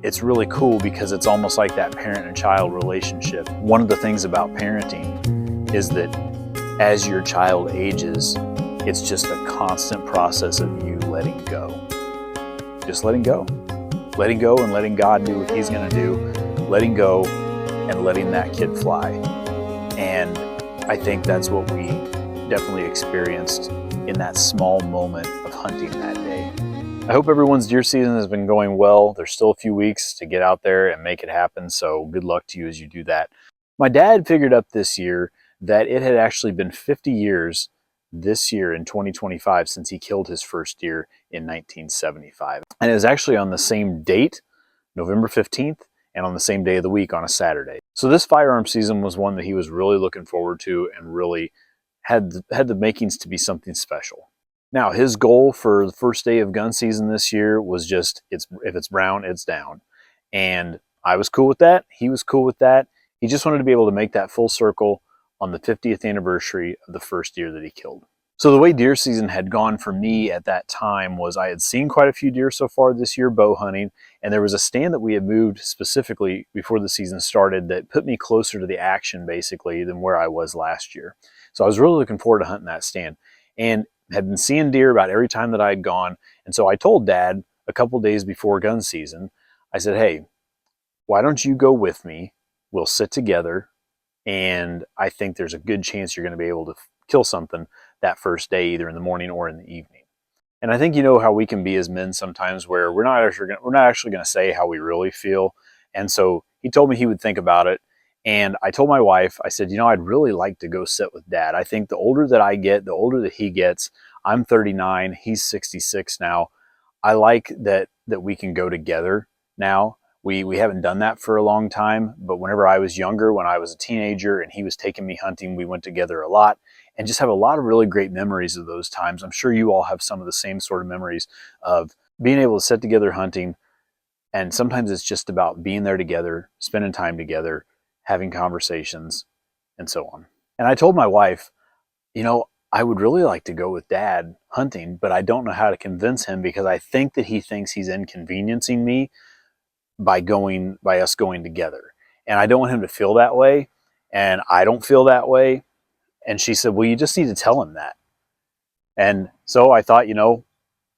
it's really cool because it's almost like that parent and child relationship. One of the things about parenting is that as your child ages, it's just a constant process of you letting go. Just letting go. Letting go and letting God do what He's going to do. Letting go and letting that kid fly. And I think that's what we definitely experienced in that small moment of hunting that day. I hope everyone's deer season has been going well. There's still a few weeks to get out there and make it happen, so good luck to you as you do that. My dad figured up this year that it had actually been 50 years this year in 2025 since he killed his first deer in 1975. And it was actually on the same date, November 15th, and on the same day of the week on a Saturday. So this firearm season was one that he was really looking forward to and really had the makings to be something special. Now, his goal for the first day of gun season this year was just, if it's brown, it's down. And I was cool with that. He was cool with that. He just wanted to be able to make that full circle on the 50th anniversary of the first deer that he killed. So the way deer season had gone for me at that time was I had seen quite a few deer so far this year bow hunting, and there was a stand that we had moved specifically before the season started that put me closer to the action basically than where I was last year. So I was really looking forward to hunting that stand and had been seeing deer about every time that I had gone. And so I told Dad a couple days before gun season, I said, hey, why don't you go with me? We'll sit together, and I think there's a good chance you're going to be able to kill something that first day, either in the morning or in the evening. And I think you know how we can be as men sometimes, where we're not actually going to say how we really feel. And so he told me he would think about it. And I told my wife, I said, I'd really like to go sit with Dad. I think the older that I get, the older that he gets. I'm 39, he's 66 now. I like that we can go together now. We haven't done that for a long time, but whenever I was younger, when I was a teenager and he was taking me hunting, we went together a lot and just have a lot of really great memories of those times. I'm sure you all have some of the same sort of memories of being able to sit together hunting. And sometimes it's just about being there together, spending time together, having conversations, and so on. And I told my wife, I would really like to go with Dad hunting, but I don't know how to convince him because I think that he thinks he's inconveniencing me by us going together. And I don't want him to feel that way, and I don't feel that way. And she said, well, you just need to tell him that. And so I thought,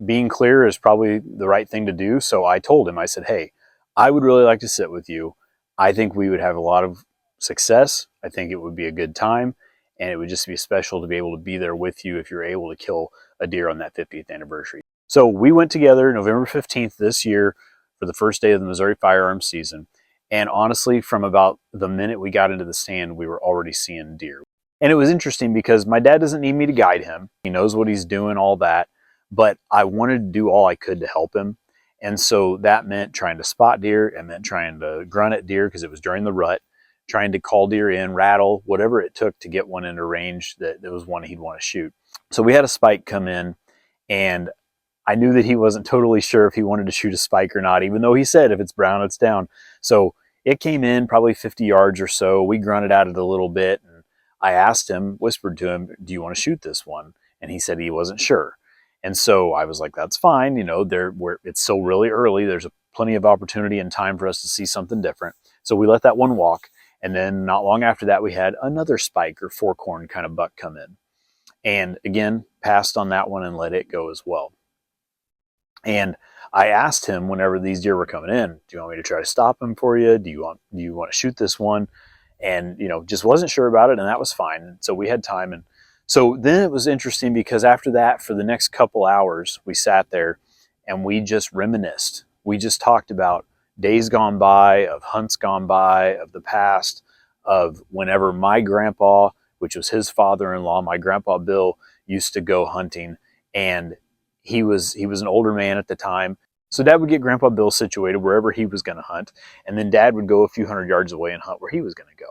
being clear is probably the right thing to do. So I told him, I said, hey, I would really like to sit with you. I think we would have a lot of success. I think it would be a good time, and it would just be special to be able to be there with you if you're able to kill a deer on that 50th anniversary. So we went together November 15th this year for the first day of the Missouri firearm season. And honestly, from about the minute we got into the stand, we were already seeing deer. And it was interesting because my dad doesn't need me to guide him. He knows what he's doing, all that. But I wanted to do all I could to help him. And so that meant trying to spot deer. It meant trying to grunt at deer because it was during the rut, trying to call deer in, rattle, whatever it took to get one into range that was one he'd want to shoot. So we had a spike come in, and I knew that he wasn't totally sure if he wanted to shoot a spike or not, even though he said if it's brown, it's down. So it came in probably 50 yards or so. We grunted at it a little bit, and I asked him, whispered to him, do you want to shoot this one? And he said he wasn't sure. And so I was like, that's fine. It's still really early. There's plenty of opportunity and time for us to see something different. So we let that one walk. And then not long after that, we had another spike or fork horn kind of buck come in. And again, passed on that one and let it go as well. And I asked him whenever these deer were coming in, do you want me to try to stop them for you? Do you want to shoot this one? And, just wasn't sure about it, and that was fine. And so we had time. And so then it was interesting because after that, for the next couple hours, we sat there and we just reminisced. We just talked about days gone by, of hunts gone by, of the past, of whenever my grandpa, which was his father-in-law, my grandpa Bill, used to go hunting, and he was an older man at the time. So Dad would get Grandpa Bill situated wherever he was going to hunt, and then Dad would go a few hundred yards away and hunt where he was going to go.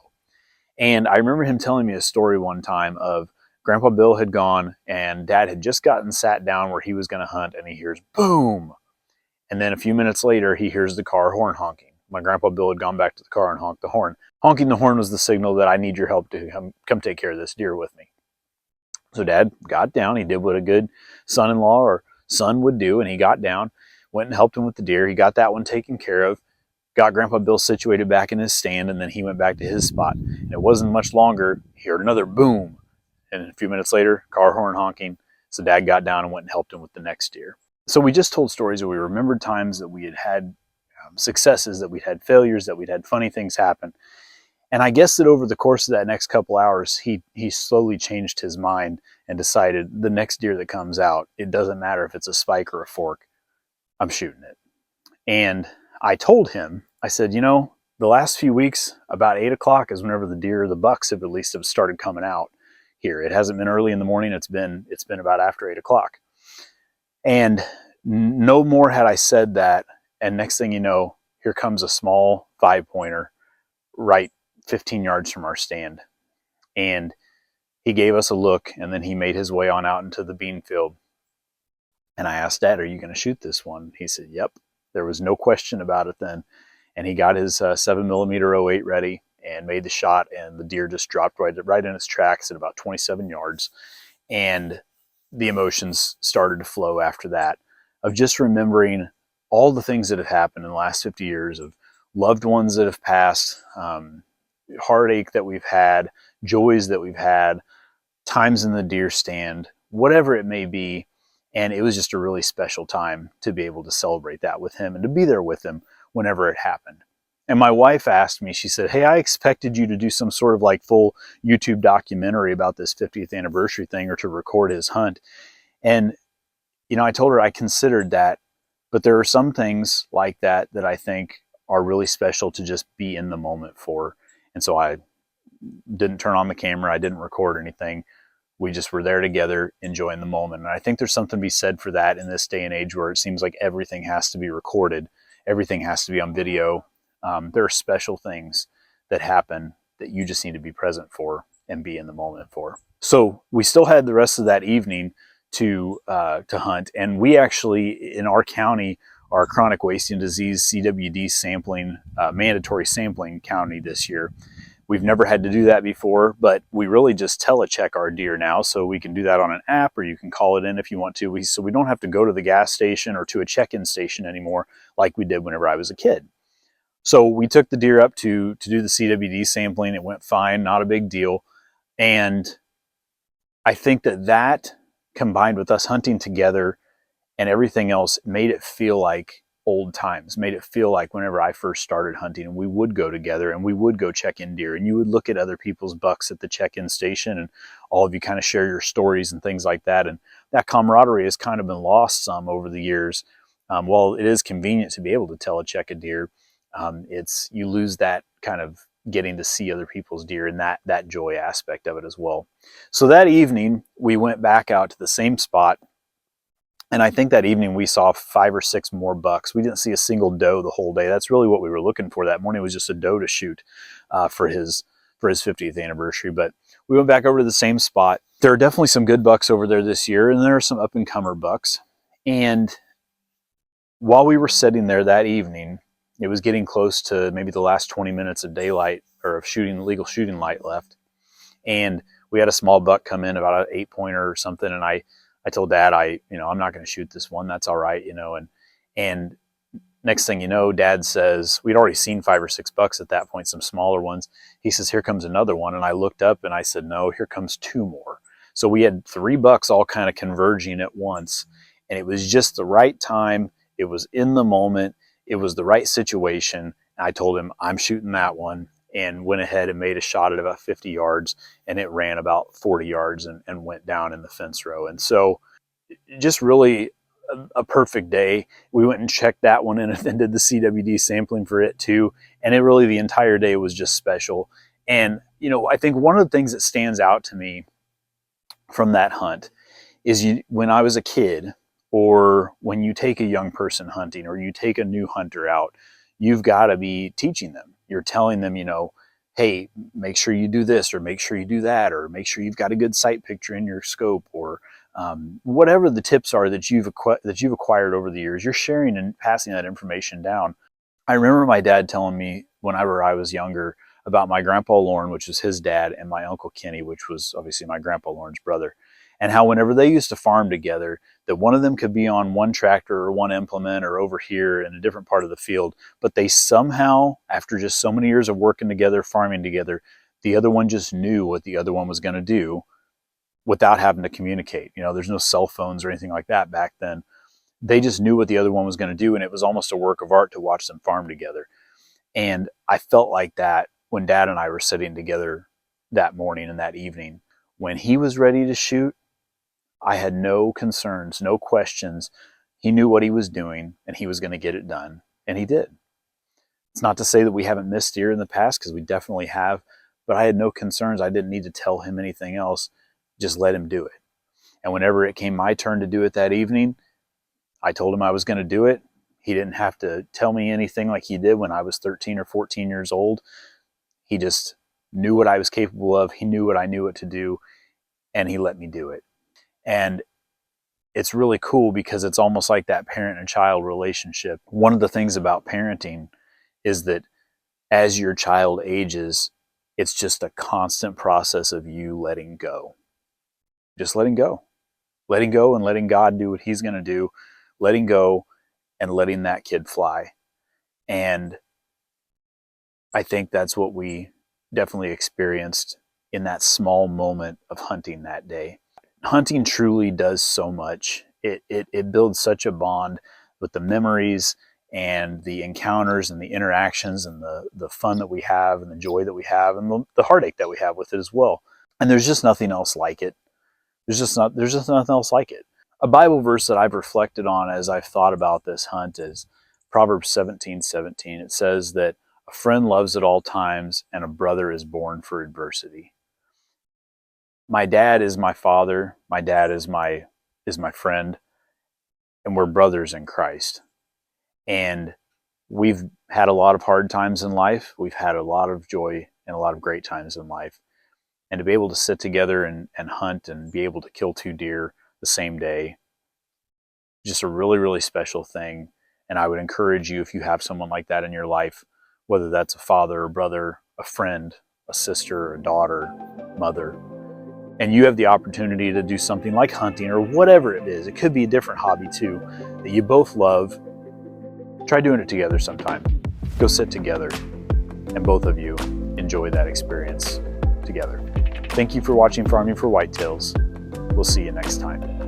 And I remember him telling me a story one time of Grandpa Bill had gone, and Dad had just gotten sat down where he was going to hunt, and he hears boom. And then a few minutes later, he hears the car horn honking. My Grandpa Bill had gone back to the car and honked the horn. Honking the horn was the signal that I need your help to come take care of this deer with me. So Dad got down. He did what a good son-in-law or son would do, and he got down, went and helped him with the deer. He got that one taken care of, got Grandpa Bill situated back in his stand, and then he went back to his spot. And it wasn't much longer, he heard another boom. And a few minutes later, car horn honking. So Dad got down and went and helped him with the next deer. So we just told stories where we remembered times that we had successes, that we'd had failures, that we'd had funny things happen. And I guess that over the course of that next couple hours, he slowly changed his mind and decided the next deer that comes out, it doesn't matter if it's a spike or a fork, I'm shooting it. And I told him, I said, you know, the last few weeks, about 8 o'clock is whenever the deer, the bucks have at least have started coming out here. It hasn't been early in the morning. It's been about after 8 o'clock. And no more had I said that. And next thing you know, here comes a small 5-pointer right 15 yards from our stand. And he gave us a look, and then he made his way on out into the bean field. And I asked Dad, are you going to shoot this one? He said, yep. There was no question about it then. And he got his 7mm 08 ready and made the shot, and the deer just dropped right in its tracks at about 27 yards. And the emotions started to flow after that, of just remembering all the things that have happened in the last 50 years, of loved ones that have passed, heartache that we've had, joys that we've had, times in the deer stand, whatever it may be. And it was just a really special time to be able to celebrate that with him and to be there with him whenever it happened. And my wife asked me, she said, hey, I expected you to do some sort of like full YouTube documentary about this 50th anniversary thing, or to record his hunt. And, you know, I told her I considered that, but there are some things like that that I think are really special to just be in the moment for. And so I didn't turn on the camera. I didn't record anything. We just were there together, enjoying the moment. And I think there's something to be said for that in this day and age, where it seems like everything has to be recorded. Everything has to be on video. There are special things that happen that you just need to be present for and be in the moment for. So we still had the rest of that evening to hunt. And we actually, in our county, are chronic wasting disease CWD sampling, mandatory sampling county this year. We've never had to do that before, but we really just telecheck our deer now. So we can do that on an app, or you can call it in if you want to. So we don't have to go to the gas station or to a check-in station anymore like we did whenever I was a kid. So we took the deer up to do the CWD sampling. It went fine, not a big deal. And I think that combined with us hunting together and everything else made it feel like old times, made it feel like whenever I first started hunting, and we would go together and we would go check in deer, and you would look at other people's bucks at the check-in station, and all of you kind of share your stories and things like that. And that camaraderie has kind of been lost some over the years. While it is convenient to be able to telecheck a deer, you lose that kind of getting to see other people's deer and that joy aspect of it as well. So that evening we went back out to the same spot. And I think that evening we saw 5 or 6 more bucks. We didn't see a single doe the whole day. That's really what we were looking for that morning, was just a doe to shoot for his 50th anniversary. But we went back over to the same spot. There are definitely some good bucks over there this year, and there are some up-and-comer bucks. And while we were sitting there that evening, it was getting close to maybe the last 20 minutes of daylight, or of legal shooting light left. And we had a small buck come in, about an 8-pointer or something, and I told Dad, I'm not going to shoot this one. That's all right, and next thing you know, Dad says, we'd already seen 5 or 6 bucks at that point, some smaller ones. He says, here comes another one. And I looked up and I said, no, here comes 2 more. So we had 3 bucks all kind of converging at once, and it was just the right time. It was in the moment. It was the right situation. And I told him, I'm shooting that one, and went ahead and made a shot at about 50 yards, and it ran about 40 yards and went down in the fence row. And so just really a perfect day. We went and checked that one in and then did the CWD sampling for it too. And it really, the entire day was just special. And, I think one of the things that stands out to me from that hunt is when I was a kid, or when you take a young person hunting, or you take a new hunter out, you've got to be teaching them. You're telling them, hey, make sure you do this, or make sure you do that, or make sure you've got a good sight picture in your scope, or whatever the tips are that you've acquired over the years. You're sharing and passing that information down. I remember my dad telling me whenever I was younger about my Grandpa Lorne, which was his dad, and my Uncle Kenny, which was obviously my Grandpa Lorne's brother, and how whenever they used to farm together, that one of them could be on one tractor or one implement or over here in a different part of the field, but they somehow, after just so many years of working together, farming together, the other one just knew what the other one was going to do without having to communicate. There's no cell phones or anything like that back then. They just knew what the other one was going to do, and it was almost a work of art to watch them farm together. And I felt like that when Dad and I were sitting together that morning and that evening. When he was ready to shoot, I had no concerns, no questions. He knew what he was doing, and he was going to get it done, and he did. It's not to say that we haven't missed deer in the past, because we definitely have, but I had no concerns. I didn't need to tell him anything else. Just let him do it. And whenever it came my turn to do it that evening, I told him I was going to do it. He didn't have to tell me anything like he did when I was 13 or 14 years old. He just knew what I was capable of. He knew what I knew what to do, and he let me do it. And it's really cool because it's almost like that parent and child relationship. One of the things about parenting is that as your child ages, it's just a constant process of you letting go. Just letting go. Letting go and letting God do what he's going to do. Letting go and letting that kid fly. And I think that's what we definitely experienced in that small moment of hunting that day. Hunting truly does so much. It builds such a bond with the memories and the encounters and the interactions and the fun that we have and the joy that we have and the heartache that we have with it as well. And there's just nothing else like it. There's just nothing else like it. A Bible verse that I've reflected on as I've thought about this hunt is Proverbs 17:17. It says that a friend loves at all times and a brother is born for adversity. My dad is my father. My dad is my friend, and we're brothers in Christ. And we've had a lot of hard times in life. We've had a lot of joy and a lot of great times in life. And to be able to sit together and hunt and be able to kill 2 deer the same day, just a really, really special thing. And I would encourage you, if you have someone like that in your life, whether that's a father, a brother, a friend, a sister, a daughter, mother, and you have the opportunity to do something like hunting or whatever it is, it could be a different hobby too, that you both love, try doing it together sometime. Go sit together and both of you enjoy that experience together. Thank you for watching Farming for Whitetails. We'll see you next time.